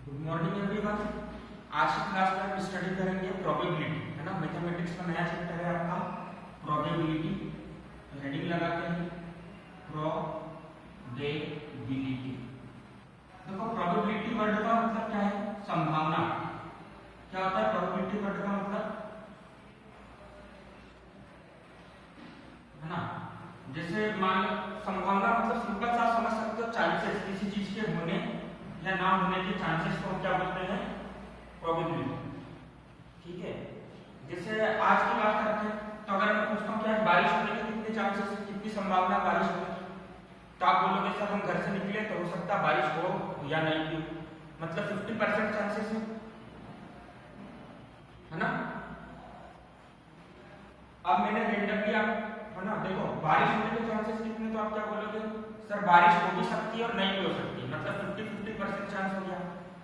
Good morning everyone. आज की class में हम स्टडी करेंगे प्रोबेबिलिटी, है ना। मैथमेटिक्स का नया चैप्टर है आपका प्रोबेबिलिटी। हेडिंग लगाते हैं प्रोबेबिलिटी। देखो, प्रोबेबिलिटी वर्ड का मतलब क्या है? संभावना। क्या होता है प्रोबेबिलिटी वर्ड का मतलब? है ना, जैसे मान लो संभावना मतलब सिंपल सा समझ सकते हो, चांसेस, किसी चीज के होने या ना होने के चांसेस को क्या बोलते हैं? प्रोबेबिलिटी। ठीक है, जैसे आज की बात करते हैं तो अगर मैं पूछता हूँ कि आज बारिश होने के कितने चांसेस, कितनी संभावना बारिश होने की, तो आप बोलोगे सर हम घर से निकले तो हो सकता है बारिश हो या नहीं भी, मतलब 50% चांसेस है ना। अब मैंने रेंडमली आप, है ना, देखो बारिश होने के चांसेस कितने, तो आप क्या बोलोगे? सर बारिश हो भी सकती है और नहीं भी हो सकती है, मतलब 50-50% चांस हो गया।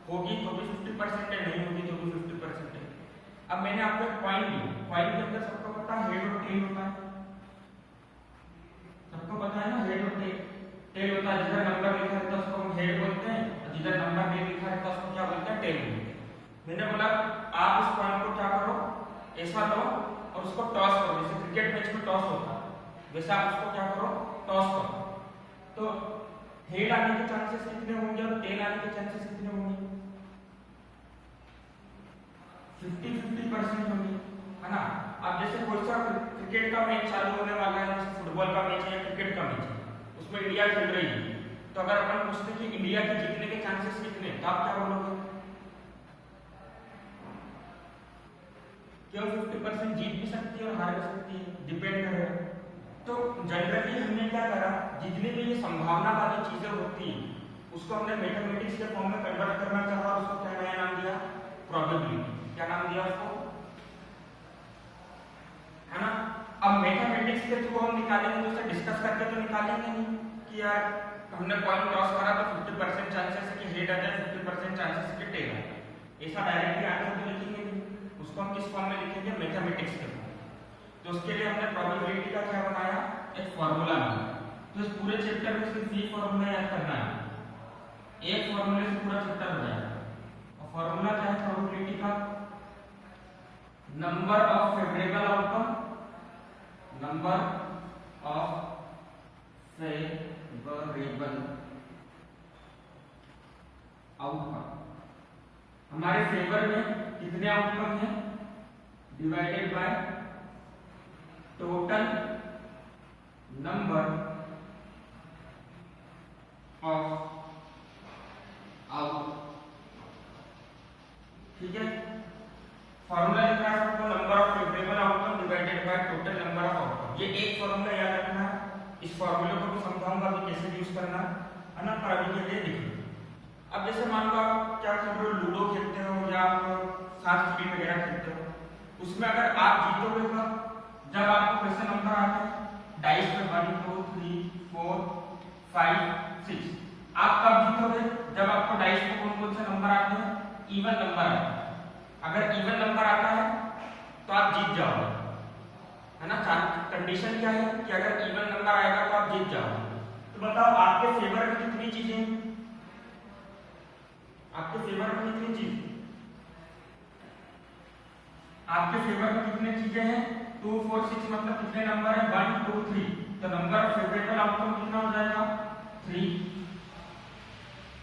होगी तो भी 50% है, नहीं होगी तो भी 50% है। अब मैंने आपको एक पॉइंट दिया, पॉइंट के अंदर सबको पता है हेड और टेल होता है, सबको पता है ना, हेड और टेल। टेल होता है जिधर नंबर लिखा रहता है उसको हम हेड बोलते हैं, और जिधर नंबर नहीं लिखा रहता है उसको क्या बोलते हैं? टेल बोलते हैं। मैंने बोला आप इस पॉइंट को क्या करो, ऐसा लो और उसको टॉस करो, जैसे क्रिकेट मैच में टॉस होता है वैसे आप उसको क्या करो, टॉस करो। तो हेड आने के चांसेस कितने होंगे और टेल आने के चांसेस कितने होंगे? 50-50% होंगे, है ना। अब जैसे कोई सा क्रिकेट का मैच चालू होने वाला है, जैसे फुटबॉल का मैच है या क्रिकेट का मैच है, उसमें इंडिया खेल रही है, तो अगर अपन पूछते कि इंडिया के जीतने के चांसेस कितने, तो आप क्या बोलोगे? क्यों 50% जीत भी सकती है और हार भी सकती है, डिपेंड करेगा। तो जनरली हमने क्या करा, जितनी भी ये संभावना वाली चीजें होती है उसको हमने मैथमेटिक्स के फॉर्म में कन्वर्ट करना चाहा और उसको क्या नया नाम दिया? प्रोबेबिलिटी। क्या नाम दिया उसको? है ना। अब मैथमेटिक्स के थ्रू हम निकालेंगे तो उसे डिस्कस करके तो निकालेंगे नहीं कि यार हमने पॉइंट क्रॉस करा तो 50% चांसेस है कि हेड आ जाए, 50% चांसेस है कि टेल आ जाए, ऐसा डायरेक्टली आंसर तो लिखेंगे नहीं। उसको हम किस फॉर्म में लिखेंगे? मैथमेटिक्स के फॉर्म। तो उसके लिए हमने प्रोबेबिलिटी का क्या बनाया? एक फार्मूला बनाया। तो इस पूरे चैप्टर में सिर्फ ये फार्मूला याद करना है, एक फार्मूले से पूरा चैप्टर हो जाएगा। और फार्मूला क्या है प्रोबेबिलिटी का? Number of favourable outcome, number of favourable outcome. हमारे फेवर में कितने आउटकम हैं? Divided by total number of out. ठीक है, फॉर्मूला लिखना है आपको, number of favourable outcome divided by total number of outcome. ये एक फॉर्मूला याद रखना है। इस फॉर्मूले को भी समझाऊंगा अभी कैसे यूज करना है ना, पर अभी के लिए देखिए। अब जैसे मान लो आप क्या खेल रहे हो, लूडो खेलते हो या आप सांप सीढ़ी वगैरह खेलते हो, उसमें अगर आप जीतोगे कब? जब आपको कैसे नंबर आते हैं? डाइस में 1 2 3 4 5 6। आप कब जीतोगे? जब आपको डाइस में कौन कौन से नंबर आते हैं? इवन नंबर आते हैं। अगर इवन नंबर आता है तो आप जीत जाओगे, है ना। कंडीशन क्या है कि अगर इवन नंबर आएगा तो आप जीत जाओगे। तो बताओ आपके फेवर में कितनी चीजें हैं? आपके फेवर में कितनी चीज? आपके फेवर में कितने चीजें हैं? 2 4 6, मतलब कितने नंबर है? 1 2 3। तो नंबर ऑफ फेवरेबल आउटकम कितना हो जाएगा? 3।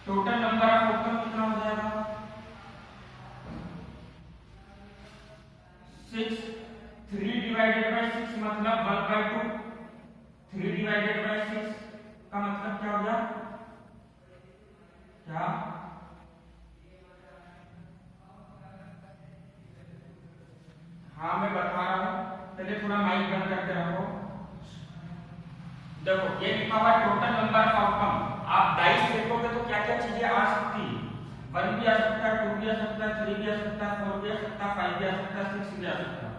टोटल नंबर ऑफ आउटकम कितना हो जाएगा? 6। 3 डिवाइडेड बाय 6 मतलब 1/2। 3 डिवाइडेड बाय 6 का मतलब क्या हो गया? क्या? हाँ मैं बता रहा हूं, चलिए थोड़ा माइक बंद करके रखो। देखो ये लिखा हुआ टोटल नंबर ऑफ आउटकम। आप डाइस फेंकोगे तो क्या क्या चीजें आ सकती है? 1 भी आ सकता है, 2 भी आ सकता है, 3 भी आ सकता है, 4 भी आ सकता है, 5 भी आ सकता है, 6 भी आ सकता है।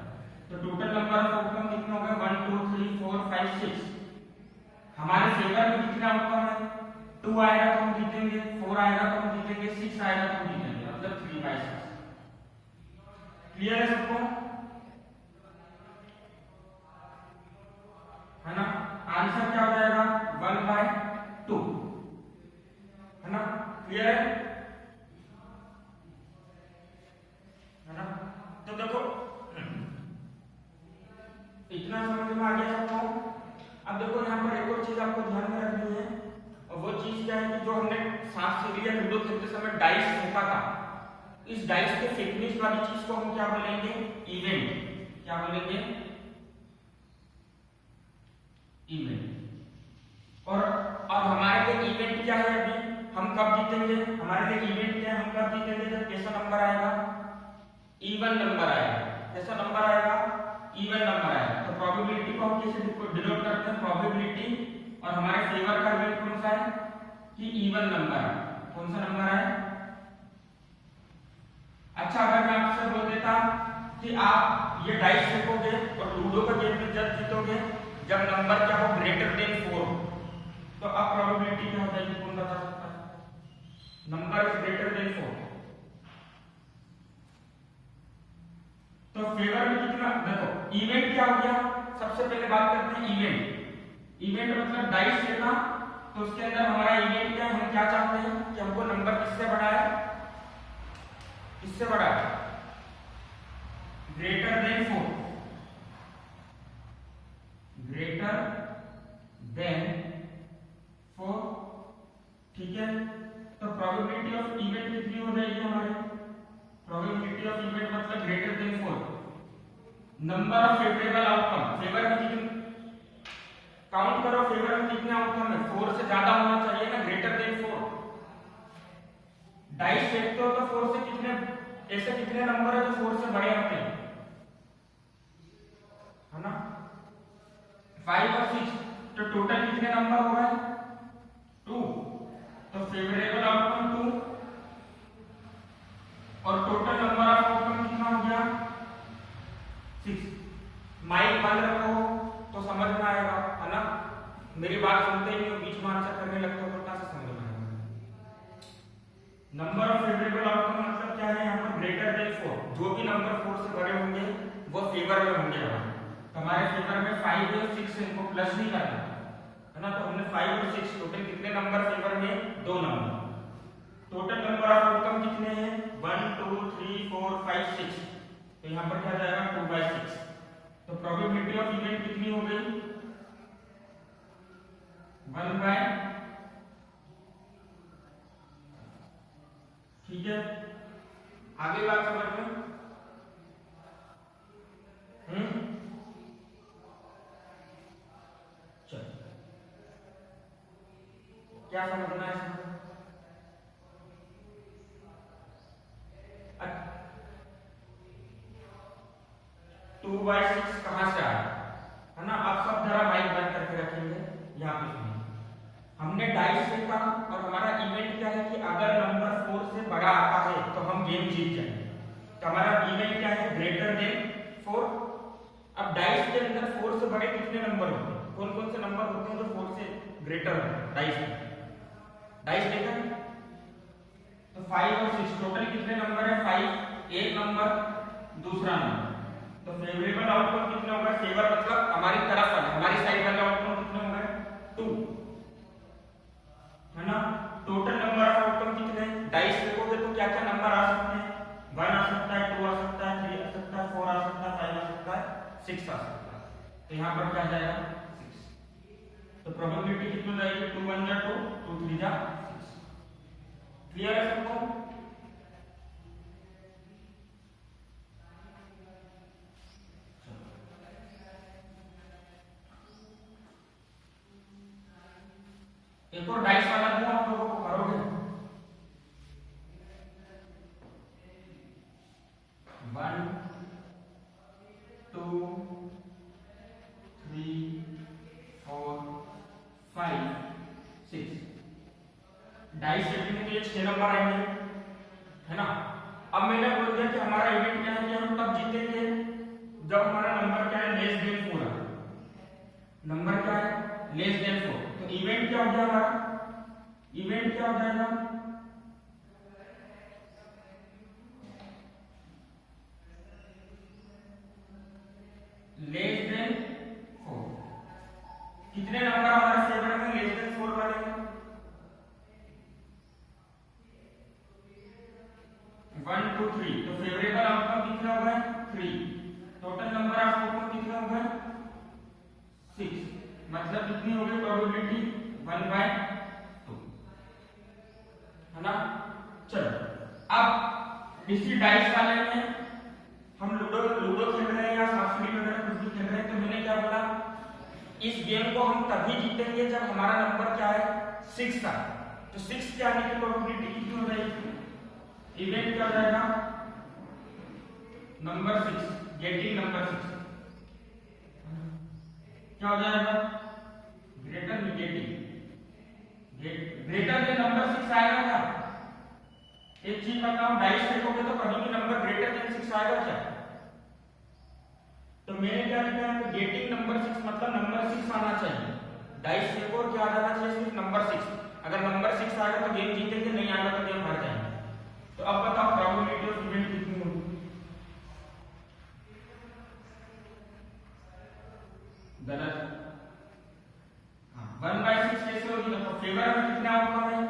तो टोटल नंबर ऑफ आउटकम कितने हो गए? 1 2 3 4 5 6। हमारे फेवर में कितने आउटकम है? 2 आएगा तो हम जीतेंगे, 4 आएगा तो हम जीतेंगे, 6 आएगा तो हम जीतेंगे, मतलब 3/6। क्लियर है सबको? है ना। आंसर क्या हो जाएगा? 1/2, है ना। क्लियर है? अब देखो यहाँ पर एक और चीज आपको ध्यान में रखनी है, और वो चीज क्या है कि जो हमने सांप सीढ़ी या लूडो खेलते समय डाइस फेंका था, इस डाइस के फेंकने वाली चीज को हम क्या बोलेंगे? इवेंट। क्या बोलेंगे? इवेंट। और हमारे लिए इवेंट क्या है? अभी हम कब जीतेंगे? हमारे लिए इवेंट क्या है? हम कब जीतेंगे? जब कैसा नंबर आएगा? इवन नंबर आएगा। कैसा नंबर आएगा? इवन नंबर आएगा। तो प्रोबेबिलिटी को हम कैसे डिनोट करते हैं? प्रोबेबिलिटी, और हमारे फेवर का इवेंट कौन सा है? कि इवन नंबर। कौन सा नंबर है? अच्छा, अगर मैं आपसे बोल देता कि आप ये डाइस फेंकोगे और लूडो का गेम में जब जीतोगे जब नंबर क्या हो? ग्रेटर देन 4, तो अब प्रोबेबिलिटी क्या हो जाएगी? कौन बता सकता है? Number is greater than 4। तो फेवर में कितना? देखो इवेंट क्या हो गया? सबसे पहले बात करते हैं इवेंट। इवेंट मतलब डाइस लेना, तो उसके अंदर हमारा इवेंट क्या है? हम क्या चाहते हैं कि हमको नंबर किससे बड़ा है? किससे बड़ा है? Greater than 4। ग्रेटर देन 4, ठीक है। तो प्रोबेबिलिटी ऑफ इवेंट कितनी हो जाएगी हमारी? प्रोबेबिलिटी ऑफ इवेंट मतलब greater than 4। Number of favourable outcome, favour में कितने? काउंट करो, फेवर में कितने आउटकम है? 4 से ज्यादा होना चाहिए ना, ग्रेटर देन 4। डाइस फेंकते हो तो 4 से कितने, ऐसे कितने नंबर है जो 4 से बड़े होते हैं, है ना? 5 और 6, तो टोटल कितने नंबर हो गए? 2। तो फेवरेबल आउटकम 2 और टोटल नंबर ऑफ आउटकम कितना हो गया? 6। माइक बंद रखो तो समझ में आएगा, है ना? मेरी बात सुनते ही बीच में आंसर करने लगते हो तो कैसे समझ में आएगा? नंबर ऑफ फेवरेबल आउटकम मतलब क्या है? यहाँ पर ग्रेटर देन 4, जो भी नंबर 4 से बड़े होंगे वो फेवर में होंगे। हमारे फेवर में 5 और 6 है, इनको प्लस नहीं करना, है ना? तो हमने 5 और 6 टोटल कितने नंबर फेवर में? 2 number. Total number of outcome कितने हैं? 1 2 3 4 5 6, तो यहाँ पर क्या जाएगा? 2/6। तो प्रोबेबिलिटी ऑफ इवेंट कितनी हो गई? 1/, ठीक है। आगे बात समझ में? चलो, क्या समझना है इसमें? 2/6 कहां से आया, है ना? आप सब जरा माइक बंद करके रखेंगे, यहाँ पे सुनिए। हमने डाइस फेंका और हमारा इवेंट क्या है कि अगर नंबर 4 से बड़ा आता है तो हम गेम जीत जाएंगे। तो हमारा इवेंट क्या है? Greater than 4। अब डाइस के अंदर 4 से बड़े कितने नंबर होते हैं? कौन कौन से नंबर होते हैं जो 4 से ग्रेटर होते हैं? डाइस देखा तो 5 और 6 टोटल कितने नंबर है? 5, एक नंबर, दूसरा नंबर। तो फेवरेबल आउटकम कितने होगा? फेवर मतलब हमारी तरफ वाले, हमारी साइड वाले आउटकम कितने होंगे? 2, है ना? टोटल नंबर ऑफ आउटकम कितने? डाइस देखोगे तो क्या क्या नंबर आ सकते हैं? 1 आ सकता है, 2 आ सकता है, 3 आ सकता है, 4 आ सकता है, 5 आ सकता है, 6 आ सकता है। तो यहाँ पर क्या जाएगा? 6। तो प्रोबेबिलिटी कितनी जाएगी? 2 1 जा 2, 2 3 जा 6। क्लियर है सबको? एक और डाइस वाला दूं, आप लोगों को करोगे? 1 2 3 4 5 6। डाइस फेंकने के लिए 6 नंबर आएंगे, है ना? अब मैंने बोल दिया कि हमारा इवेंट क्या है कि हम तब जीतेंगे जब हमारा नंबर क्या है? लेस देन 4 है। नंबर क्या है? Less than 4। तो इवेंट क्या हो जाएगा? इवेंट क्या हो जाएगा? Less than 4। कितने नंबर हमारे फेवर में लेस देन 4 वाले हैं? 1 2 3। तो फेवरेबल आउटकम कितने हो गए? 3। टोटल नंबर ऑफ आउटकम कितने हो गए? 6। मतलब कितनी हो गई प्रोबेबिलिटी 1/2 है ना। चलो अब इसी डाइस वाले में हम लूडो खेल रहे हैं या सांप वगैरह कुछ भी खेल रहे हैं, तो मैंने क्या बोला इस गेम को हम तभी जीतेंगे जब हमारा नंबर क्या है 6 का। तो 6 के आने की प्रोबेबिलिटी कितनी हो जाएगी, इवेंट क्या हो जाएगा नंबर 6, गेटिंग नंबर 6 क्या हो जाएगा ग्रेटर देन नंबर 6 आएगा क्या। एक चीज बताओ डाइस फेंकोगे तो कभी भी नंबर ग्रेटर देन 6 आएगा क्या। तो मैंने क्या लिखा है गेटिंग नंबर 6 मतलब नंबर 6 आना चाहिए। डाइस फेंको और क्या आ जाना चाहिए सिर्फ नंबर 6। अगर नंबर 6 आएगा तो गेम जीतेंगे, नहीं आएगा तो गेम हार जाएंगे। तो अब बताओ प्रोबेबिलिटी ऑफ इवेंट कितनी होगी, गलत। 1/6 कैसे होगी, तो फेवर में कितना आउटकम है,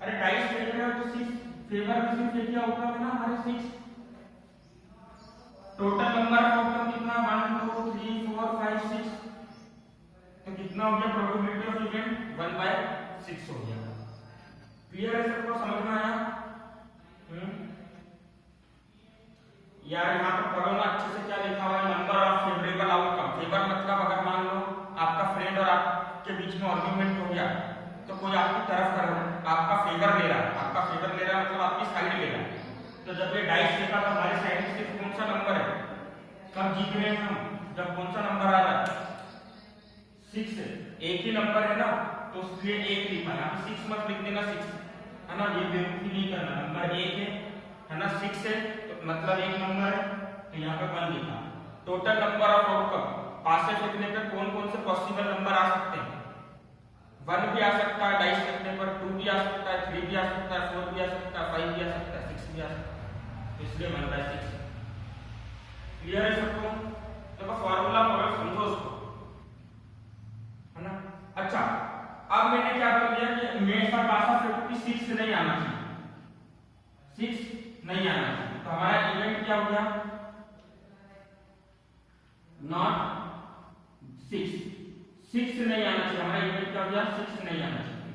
अरे डाइस फेंक रहे हो तो 6 फेवर में सिर्फ एक ही आउटकम है ना हमारे 6। टोटल नंबर ऑफ आउटकम कितना 1 2 3 4 5 6, तो कितना हो गया प्रोबेबिलिटी ऑफ इवेंट 1/6 हो गया। क्लियर है सबको, समझ में आया। यार यहाँ पर पढ़ो ना अच्छे से क्या लिखा हुआ है, number of favourable outcome. Favour मतलब अगर मान लो आपका फ्रेंड और आपके बीच में आर्गुमेंट हो गया, तो कोई आपकी तरफ कर रहा है, आपका फेवर ले रहा है, आपका फेवर ले रहा है मतलब आपकी साइड ले रहा है। तो जब ये डाइस फेंका तो हमारी साइड में सिर्फ कौन सा नंबर है, कब जीत रहे हैं हम, जब कौन सा नंबर आ रहा है 6 है, एक ही नंबर है ना, तो इसलिए एक लिखा है, 6 मत लिख देना 6 है ना, ये बेवकूफी नहीं करना। नंबर 1 है ना, 6 है तो मतलब एक नंबर है, तो यहाँ पे 1 लिखा। टोटल नंबर ऑफ आउटकम, पास से फेंकने पे कौन कौन से पॉसिबल नंबर आ सकते हैं, 1 भी आ सकता है डाइस फेंकने पर, 2 भी आ सकता है, 3 भी आ सकता है, 4 भी आ सकता है, 5 भी आ सकता है, 6 भी आ सकता है, तो इसलिए 1/6। क्लियर है सबको। तो फॉर्मूला फॉलो समझो उसको, है ना। अच्छा अब मैंने क्या कर दिया कि मेरे साथ पासा फेंकू 6 नहीं आना चाहिए, 6 नहीं आना चाहिए, तो हमारा इवेंट क्या हो गया नॉट 6 नहीं आना चाहिए, हमारा इवेंट क्या हो गया 6 नहीं आना चाहिए।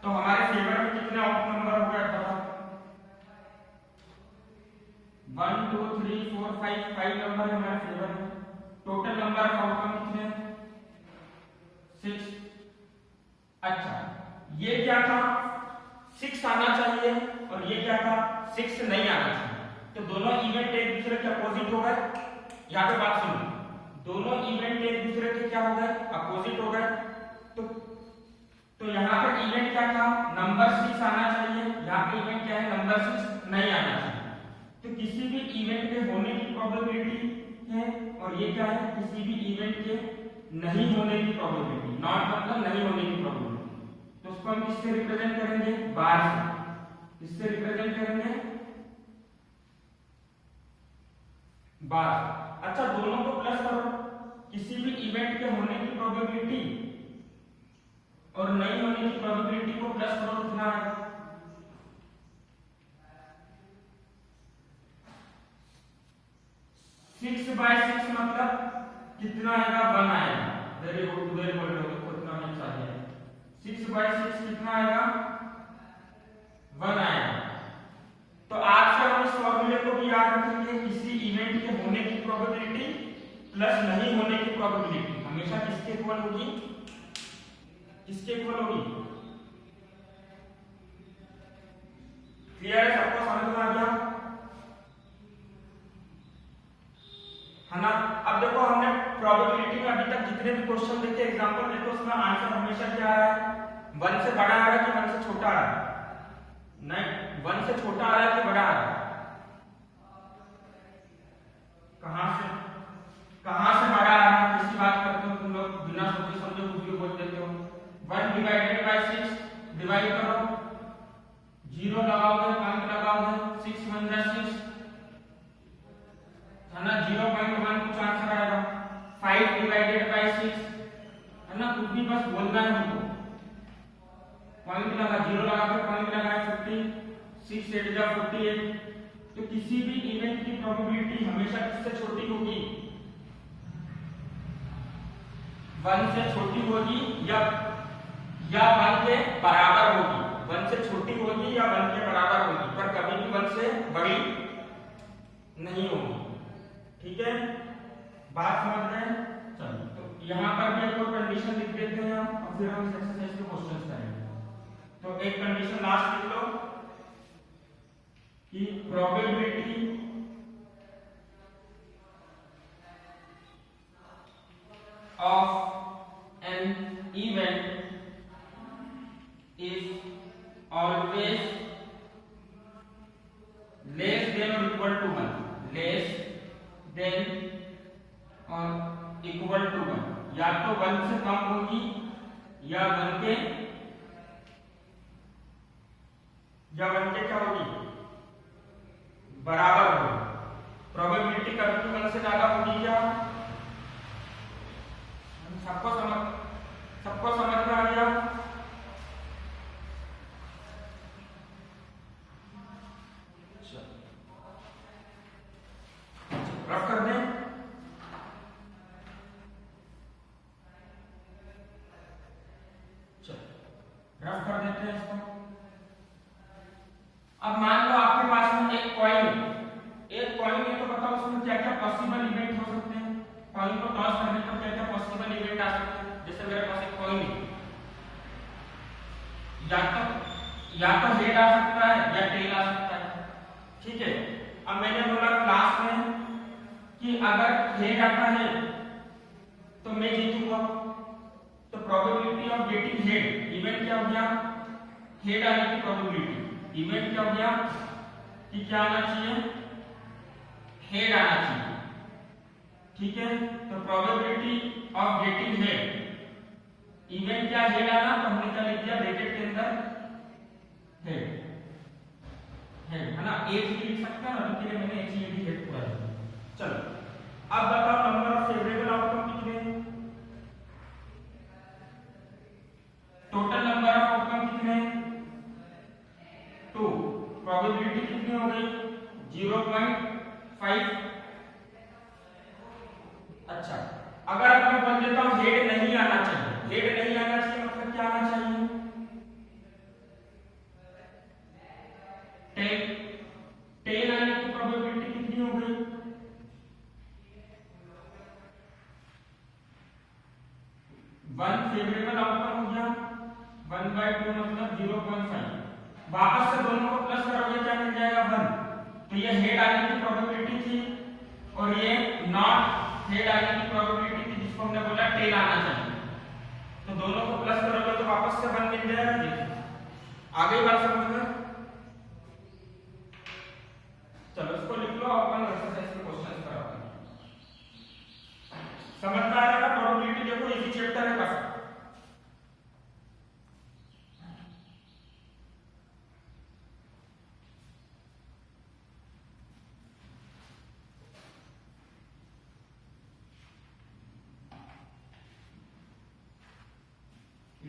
तो हमारे फेवर में कितने आउट नंबर हो गया बताओ, 1 2 3 4 5 नंबर है हमारे फेवर में। टोटल नंबर ऑफ आउटकम कितने हैं 6। अच्छा ये क्या था 6 आना चाहिए और ये क्या था 6 नहीं आना चाहिए, तो दोनों इवेंट एक दूसरे के अपोजिट हो गए। यहाँ पे बात सुनो, दोनों इवेंट एक दूसरे के क्या हो गए अपोजिट हो गए। तो यहाँ पे इवेंट क्या था नंबर 6 आना चाहिए, यहाँ पे इवेंट क्या है नंबर 6 नहीं आना चाहिए। तो किसी भी इवेंट के होने की प्रोबेबिलिटी है और ये क्या है किसी भी इवेंट के नहीं होने की प्रोबेबिलिटी, नॉट मतलब नहीं होने की प्रोबेबिलिटी। तो उसको हम किससे रिप्रेजेंट करेंगे बार से, किससे रिप्रेजेंट करेंगे बार। अच्छा दोनों को प्लस करो, किसी भी इवेंट के होने की प्रोबेबिलिटी और नहीं होने की प्रोबेबिलिटी को प्लस करो, कितना है 6/6 मतलब कितना आएगा 1 आएगा। वेरी गुड वेरी बोल रहे हो, कितना नहीं चाहिए 6/6 कितना आएगा 1 आएगा। तो आज से हम इस फॉर्मूले को भी याद रखेंगे, किसी इवेंट के होने की प्रोबेबिलिटी प्लस नहीं होने की प्रोबेबिलिटी हमेशा किसके इक्वल होगी, किसके इक्वल होगी। क्लियर है सबको, समझ में आ गया है ना। अब देखो हमने प्रोबेबिलिटी में अभी तक जितने भी क्वेश्चन देखे एग्जांपल देखो, उसमें आंसर हमेशा क्या आ रहा है 1 से बड़ा आ रहा है कि 1 से छोटा आ रहा है, नहीं 1 से छोटा आ रहा है कि बड़ा आ रहा है, कहां से बड़ा आ रहा है, किसी बात करते हो तुम लोग बिना सोचे समझे कुछ भी बोल देते हो। 1 डिवाइडेड बाय 6 डिवाइड करो, 0 लगाओगे 1 लगाओगे 6 1 जा 6 है ना, 0.1 कुछ आंसर आएगा। 5 डिवाइडेड बाय 6 है ना, कुछ भी बस बोलना है हमको, पॉइंट लगा 0 लगा कर पॉइंट लगाए 50 6 8 जा 48। तो किसी भी इवेंट की प्रोबेबिलिटी हमेशा किससे छोटी होगी 1 से छोटी होगी या 1 के बराबर होगी। 1 से छोटी होगी या 1 के बराबर होगी, पर कभी भी 1 से बड़ी नहीं होगी। ठीक है, बात समझ रहे हैं? चलो, तो यहाँ पर भी एक और कंडीशन लिख देते हैं हम, और फिर हम इस एक्सरसाइज के क्वेश्चंस करेंगे। तो एक कंडीशन लास्ट लिख लो कि probability of an event is always less than or equal to 1, less than or equal to 1, या तो 1 से कम होगी या 1 के क्या होगी, बराबर होगी। प्रोबेबिलिटी कभी भी 1 से ज्यादा होगी क्या? सबको समझ में आ गया? रफ कर दें। रफ कर देते हैं इसको। अब मान लो आपके पास में एक कॉइन है, तो बताओ उसमें क्या क्या पॉसिबल इवेंट हो सकते हैं। कॉइन को टॉस करने पर क्या क्या पॉसिबल इवेंट आ सकते हैं। जैसे मेरे पास एक कॉइन है, या तो हेड आ सकता है या टेल आ सकता है। ठीक है, अब मैंने बोला क्लास में कि अगर हेड आता है तो मैं जीतूंगा, तो probability of getting head, event क्या हो गया, हेड आने की प्रोबेबिलिटी। इवेंट क्या हो गया कि क्या आना चाहिए, हेड आना चाहिए। ठीक है, तो probability of getting head, event क्या हेड आना, तो हमने क्या लिख दिया ब्रैकेट के अंदर हेड है ना। एक ही लिख सकते हैं, अभी के लिए मैंने एक ही हेड पूरा लिखा। चलो, अब बताओ नंबर ऑफ फेवरेबल आउटकम कितने हैं। टोटल नंबर ऑफ आउटकम कितने हैं, 2। प्रोबेबिलिटी कितनी हो गई, 0.5। अच्छा, अगर अब मैं बोल देता हूं हेड नहीं आना चाहिए, हेड नहीं आना चाहिए मतलब क्या आना चाहिए, टेल आने की प्रोबेबिलिटी कितनी हो गई, 1 फेवरेबल आउटकम हो गया, 1/2 मतलब 0.5। वापस से दोनों को प्लस करोगे क्या मिल जाएगा, 1। तो ये हेड आने की प्रोबेबिलिटी थी और ये नॉट हेड आने की प्रोबेबिलिटी थी, जिसको हमने बोला टेल आना चाहिए। तो दोनों को प्लस करोगे तो वापस से 1 मिल जाएगा। देखो आगे बात समझ में। चलो इसको लिख लो, अपन एक्सरसाइज के क्वेश्चंस कराते हैं। समझ में आ रहा है प्रोबेबिलिटी, देखो इसी चैप्टर है बस।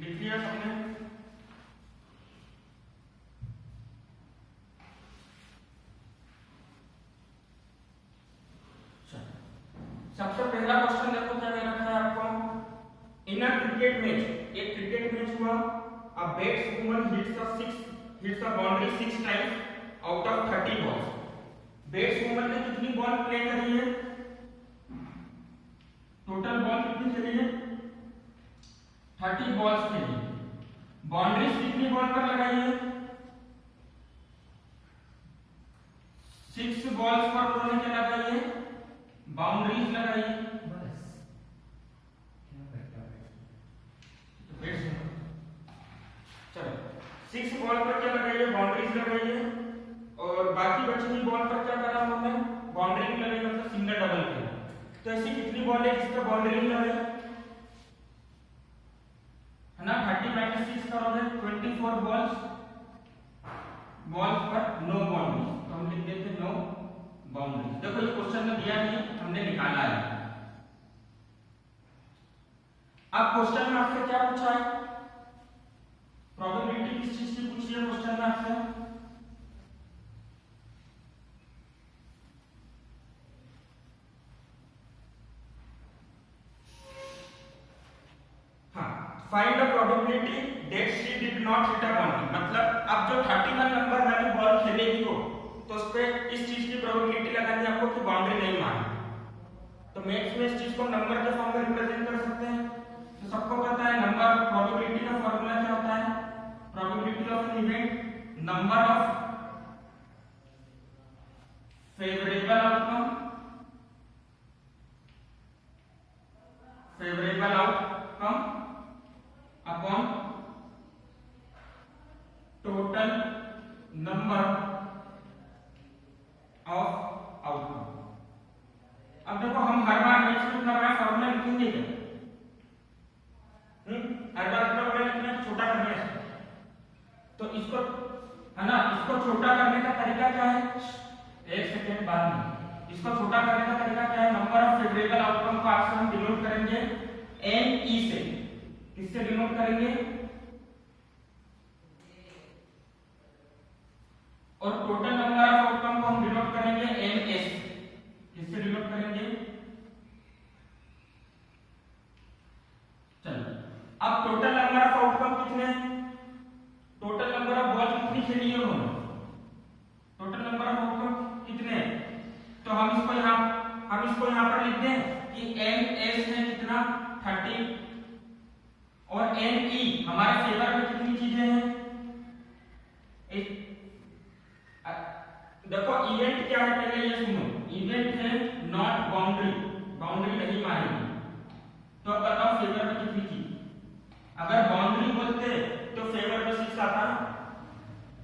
लिख लिया सबने? सबसे पहला क्वेश्चन देखो क्या दे रखा है आपको। इन अ क्रिकेट मैच, एक क्रिकेट मैच हुआ, a batsman hits the boundary 6 times out of 30 balls. Batsman ने कितनी बॉल प्ले करी है, टोटल बॉल कितनी खेली है, 30 बॉल्स खेली। बाउंड्रीज कितनी बॉल पर लगाई है, 6 बॉल्स पर उन्होंने क्या लगाई है, बाउंड्रीज लगाई है। चलो 6 बॉल पर क्या लगाई है, बाउंड्रीज लगाई है, और बाकी बची हुई बॉल पर क्या करा उन्होंने, बाउंड्री लगाई, मतलब सिंगल डबल किया। तो ऐसी कितनी बॉल है जिसका बाउंड्री लगे, है ना। 30 - 6 करोगे 24 बॉल्स पर नो बाउंड्री, तो हम लिख देते नो बाउंड्री। देखो ये क्वेश्चन में दिया नहीं, हमने निकाला है। अब क्वेश्चन में आपसे क्या पूछा है, प्रोबेबिलिटी किस चीज की पूछी है क्वेश्चन में आपसे, find the probability that she did not hit a ball, मतलब अब जो 31 नंबर वाली बॉल खेलेगी वो, तो उस पे इस चीज की प्रोबेबिलिटी लगानी है आपको कि बाउंड्री नहीं मारी। तो मैथ्स में इस चीज को नंबर के फॉर्म में रिप्रेजेंट कर सकते हैं। तो सबको पता है नंबर प्रोबेबिलिटी का फॉर्मूला क्या होता है, probability of an event number of favourable outcome upon total number of outcome. अब देखो हम हर बार मैथ्स में इतना बड़ा फॉर्मूला लिखेंगे क्या? हर बार इतना बड़ा लिखना है, छोटा करना है। तो इसको है ना, इसको छोटा करने का तरीका क्या है, एक सेकेंड बाद में। इसको छोटा करने का तरीका क्या है, नंबर ऑफ फेवरेबल आउटकम को अक्सर हम डिनोट करेंगे एन ई से। किससे डिनोट करेंगे? और टोटल नंबर ऑफ आउटकम को हम डिनोट करेंगे एन एस। किससे डिनोट करेंगे? चलो अब टोटल नंबर ऑफ आउटकम कितने हैं, टोटल नंबर ऑफ बॉल कितनी खेली है उन्होंने, टोटल नंबर ऑफ आउटकम कितने हैं। तो हम इसको यहां पर लिख दें कि एन एस है कितना 30 और एन ई हमारे फेवर में कितनी चीजें हैं। देखो इवेंट क्या है, पहले ये सुनो, इवेंट है नॉट बाउंड्री, बाउंड्री नहीं मारेगी। तो अब बताओ फेवर में कितनी चीज, अगर बाउंड्री बोलते तो फेवर में 6 आता ना।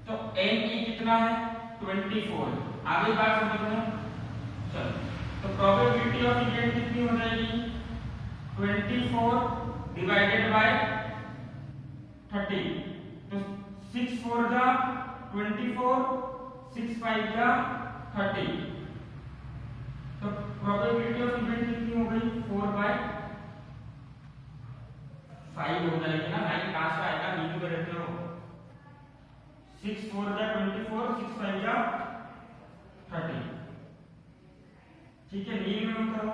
तो एन ई कितना है 24। आगे बात समझ में। चलो तो प्रोबेबिलिटी ऑफ इवेंट कितनी हो जाएगी 24 डिवाइडेड बाय 30। तो 6 4 जा 24, 6 5 जा 30। तो प्रोबेबिलिटी ऑफ इवेंट कितनी हो गई 4/5 हो जाएगी ना। 9 कहां से आएगा, नीचे में रहते हो। 6 4 जा 24, 6 5 जा 30। ठीक है, नील में करो।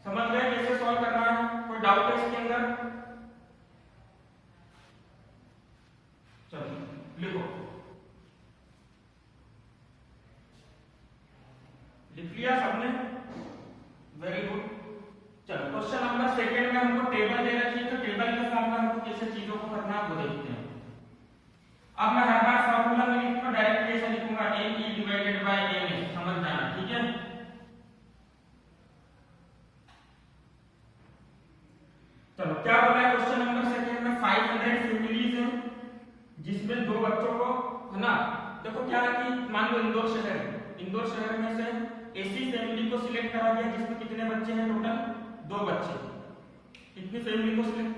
समझ गए कैसे सॉल्व करना है? कोई डाउट है इसके अंदर? चलो लिखो, लिख लिया सबने? Very good. चलो क्वेश्चन नंबर सेकंड में हमको टेबल दे रखी है, तो टेबल के फॉर्म में हमको कैसे चीजों को करना है वो देखते हैं। अब मैं हर बार फॉर्मूला में लिखूंगा, डायरेक्ट ऐसे लिखूंगा N E divided by N A, समझ जाना। ठीक है, चलो क्या बोला है क्वेश्चन नंबर सेकंड में 500 फैमिलीज हैं जिसमें 2 बच्चों को, है ना। देखो क्या है कि मान लो इंदौर शहर में से ऐसी फैमिली को सिलेक्ट करा गया जिसमें कितने बच्चे हैं, टोटल 2 बच्चे। कितनी फैमिली को सिलेक्ट,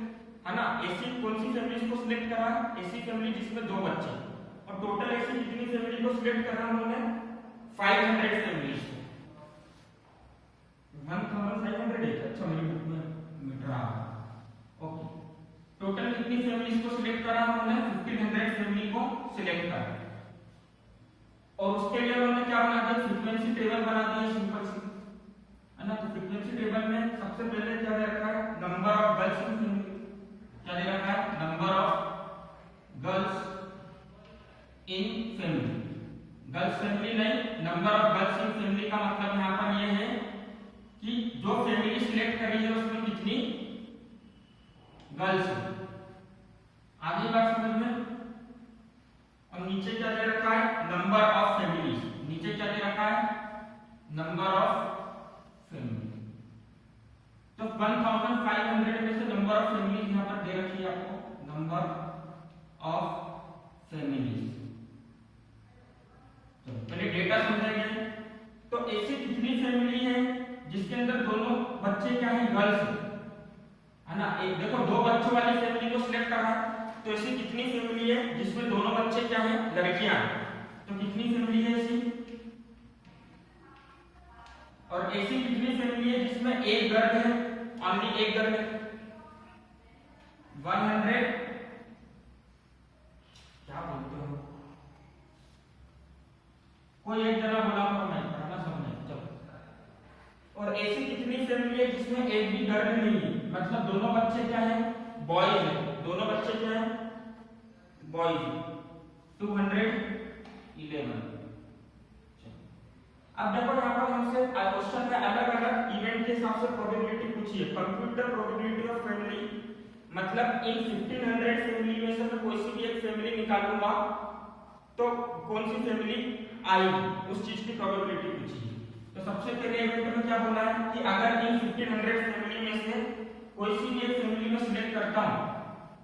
है ना, ऐसी कौन सी फैमिली को सिलेक्ट करा, ऐसी फैमिली जिसमें 2 बच्चे। और टोटल ऐसी कितनी फैमिली को सिलेक्ट करा उन्होंने 500 फैमिलीज को। 1500 है, अच्छा मेरी बुक में मीटर आ रहा। ओके, टोटल कितनी फैमिलीज को सिलेक्ट करा उन्होंने 1500 फैमिली को सिलेक्ट करा। और उसके लिए उन्होंने क्या बना दिया, फ्रीक्वेंसी टेबल बना दिया सिंपल सी, है ना। तो फ्रीक्वेंसी टेबल में सबसे पहले क्या दे रखा है, number of girls in family. क्या दे रखा है, number of girls in family. Girls family नहीं, number of girls in family का मतलब यहां पर यह है कि जो फैमिली सिलेक्ट करी है उसमें कितनी गर्ल्स है। आगे बात समझ में। और नीचे क्या दे रखा है, नंबर ऑफ फैमिलीज। नीचे क्या दे रखा है, नंबर ऑफ फैमिली। तो 1500 में से नंबर ऑफ फैमिलीज यहां पर दे रखी है आपको, नंबर ऑफ फैमिलीज। तो पहले डेटा समझेंगे। तो ऐसी कितनी फैमिली है जिसके अंदर दोनों बच्चे क्या है, गर्ल्स है ना। एक देखो 2 बच्चों वाली फैमिली को सिलेक्ट करना है, तो ऐसी कितनी फैमिली है जिसमें दोनों बच्चे क्या है, लड़कियां हैं। तो कितनी फैमिली है ऐसी, और ऐसी कितनी फैमिली है जिसमें एक गर्ल है, ओनली एक गर्ल है। 100, क्या बोलते हो, कोई एक जना बोला, मैं पढ़ना समझे। चलो और ऐसी कितनी फैमिली है जिसमें एक भी गर्ल नहीं है, मतलब दोनों बच्चे क्या है, बॉयज है, दोनों बच्चे क्या है, बॉयज। 211। अब देखो यहाँ पर हमसे क्वेश्चन में अलग अलग इवेंट के हिसाब से प्रोबेबिलिटी पूछी है। कंप्यूटर प्रोबेबिलिटी ऑफ फैमिली, मतलब इन 1500 फैमिली में से मैं कोई सी भी एक फैमिली निकालूंगा तो कौन सी फैमिली आएगी, उस चीज की प्रोबेबिलिटी पूछी है। तो सबसे पहले इवेंट में क्या बोला है कि अगर इन 1500 फैमिली में से कोई सी भी एक फैमिली में सिलेक्ट करता हूं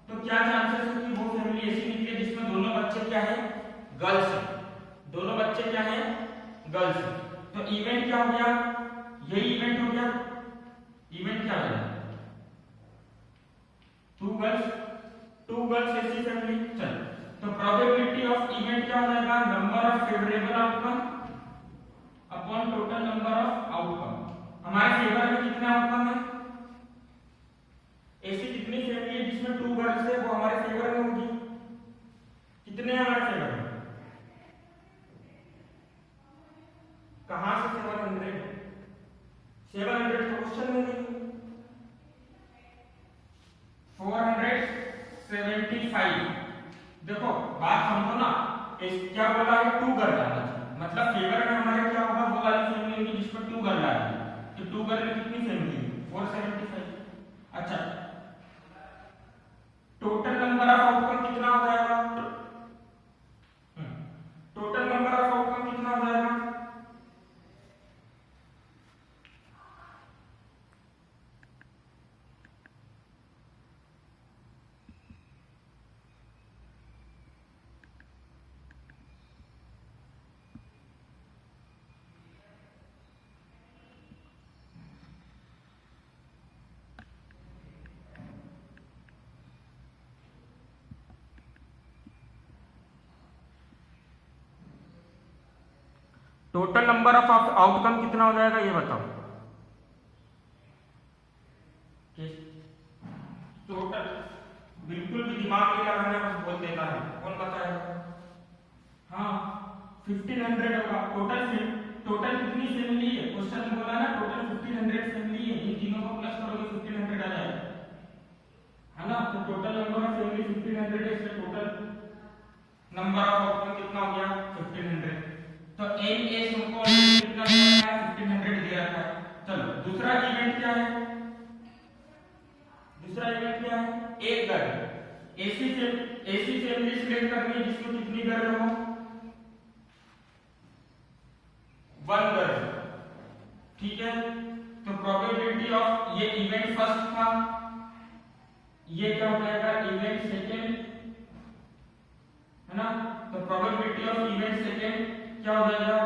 तो क्या चांसेस है कि वो फैमिली ऐसी निकले जिसमें दोनों बच्चे क्या है, गर्ल्स है, दोनों बच्चे क्या है, गर्ल्स है। तो इवेंट क्या हो गया, यही इवेंट हो गया। इवेंट क्या हो गया, टू गर्ल्स ऐसी फैमिली। चल, तो प्रोबेबिलिटी ऑफ इवेंट क्या हो जाएगा, number of favourable outcome upon total number of outcome. हमारे फेवर में कितने आउटकम है, ऐसी कितनी फैमिली है जिसमें 2 गर्ल्स है वो हमारे फेवर में होगी। कितने हैं हमारे फेवर में, कहां से 700, 700 तो क्वेश्चन में नहीं, 475। देखो बात समझो ना, क्या बोला है, 2 गर्ल आना चाहिए, मतलब फेवर में हमारे क्या होगा, वो वाली फैमिली होगी जिसमें 2 गर्ल आ रही है। तो 2 गर्ल में कितनी फैमिली है, 475। अच्छा, टोटल नंबर ऑफ आउटकम कितना हो जाएगा, टोटल नंबर ऑफ आउटकम कितना हो जाएगा, टोटल नंबर ऑफ आउटकम कितना हो जाएगा ये बताओ। टोटल बिल्कुल भी दिमाग नहीं लगाना, बस बोल देता है, कौन बताएगा। हाँ 1500 होगा टोटल। टोटल कितनी फैमिली है, क्वेश्चन में बोला ना टोटल 1500 फैमिली है, इन तीनों को प्लस करोगे 1500 आ जाएगा, है ना। तो टोटल नंबर ऑफ फैमिली 1500 है, इसलिए टोटल नंबर ऑफ आउटकम कितना हो गया 1500। तो एन एस हमको कितना दिया है, 1500 दिया था। चलो दूसरा इवेंट क्या है, दूसरा इवेंट क्या है, एक गर्ल, ऐसी फैमिली सिलेक्ट करनी है जिसमें कितनी गर्ल हो, 1 गर्ल, ठीक है। तो प्रोबेबिलिटी ऑफ, ये इवेंट फर्स्ट था, ये क्या हो जाएगा, इवेंट सेकेंड, है ना। तो प्रोबेबिलिटी ऑफ इवेंट सेकेंड क्या हो जाएगा,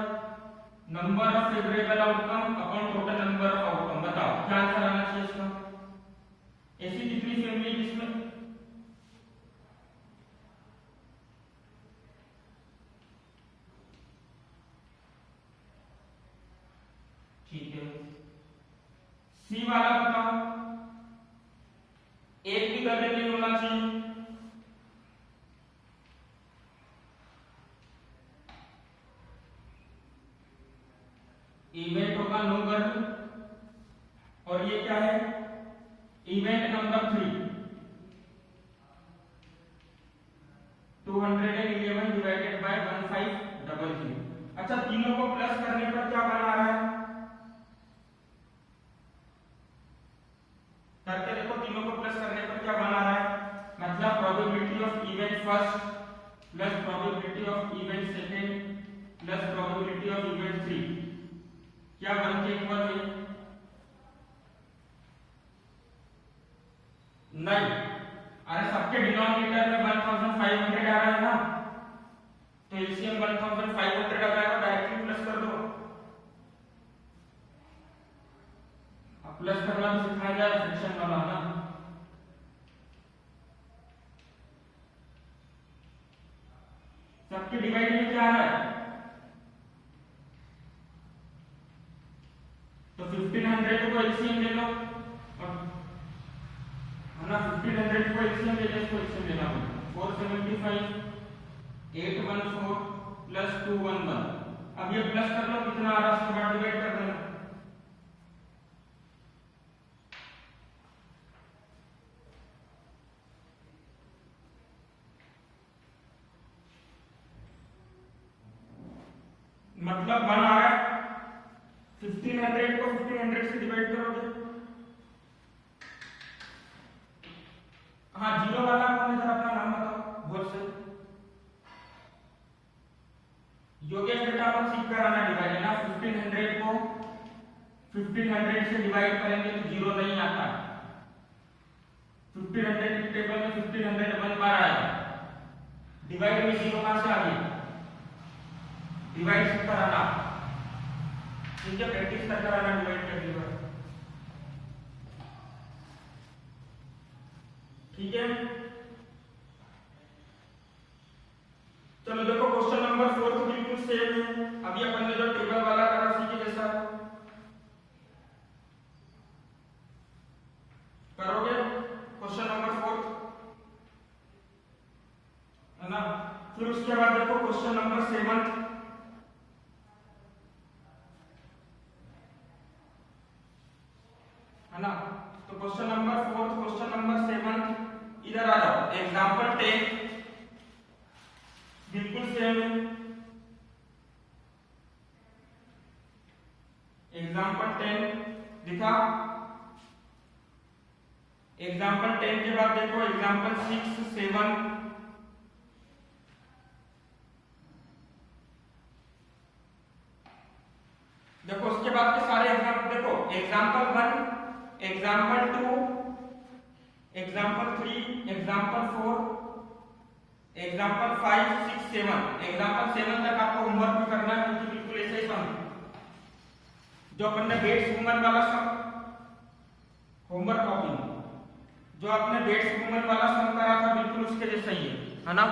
number of favourable outcome upon total number of outcome. बताओ क्या आंसर आना चाहिए इसका, ऐसी कितनी फैमिली जिसमें, ठीक है। सी वाला बताओ, एक भी गर्ल नहीं होना चाहिए, इवेंट होगा नो गर्ल, और ये क्या है, इवेंट नंबर 3 211 डिवाइडेड बाय 1500। अच्छा, तीनों को प्लस करने पर क्या बना रहा है, करके देखो, तीनों को प्लस करने पर क्या बना रहा है, मतलब probability of event first plus probability of event second plus probability of event 3 क्या 1 के इक्वल है, नहीं। अरे सबके डिनोमिनेटर में 1500 आ रहा है ना, तो एलसीएम 1500 आ जाएगा, डायरेक्टली प्लस कर दो। अब प्लस करना भी सिखाया जाए, फ्रैक्शन वाला ना। सबके डिवाइड में क्या आ रहा है, तो 1500 को एलसीएम ले लो, है ना, 1500 को एलसीएम ले लो, इसको एलसीएम लेना होगा, 475 814 प्लस 211। अब ये प्लस कर लो, कितना आ रहा है, उसके बाद डिवाइड कर देना, हाँ, जीरो वाला कौन है, जरा अपना नाम बताओ बोल से। योगेश बेटा अपन सीख कर आना डिवाइड है ना, 1500 को 1500 से डिवाइड करेंगे तो जीरो नहीं आता। 1500 की टेबल में 1500 1 बार आएगा, डिवाइड में जीरो कहां से आ गई, डिवाइड से कराना, ठीक है, प्रैक्टिस कर कराना डिवाइड करने पर, ठीक है। चलो देखो क्वेश्चन नंबर 4 तो बिल्कुल सेम है, अभी अपन ने जो टेबल वाला करा उसी के जैसा करोगे। क्वेश्चन नंबर 4 है ना, फिर उसके बाद देखो क्वेश्चन नंबर 7 है ना। तो क्वेश्चन नंबर 4 क्वेश्चन नंबर 7 इधर आ जाओ, एग्जांपल 10 बिल्कुल सेम है। एग्जांपल 10 दिखा, एग्जांपल 10 के बाद देखो एग्जांपल 6 7 देखो, उसके बाद के सारे एग्जांपल देखो, example 1 example 2 example 3 example 4 example 5 6 7 example 7 तक आपको होमवर्क भी करना है, क्योंकि बिल्कुल ऐसे ही सम जो अपन ने बेट्स वुमन वाला सम होमवर्क कॉपी, जो आपने बेट्स वुमन वाला सम करा था बिल्कुल उसके जैसा ही है ना।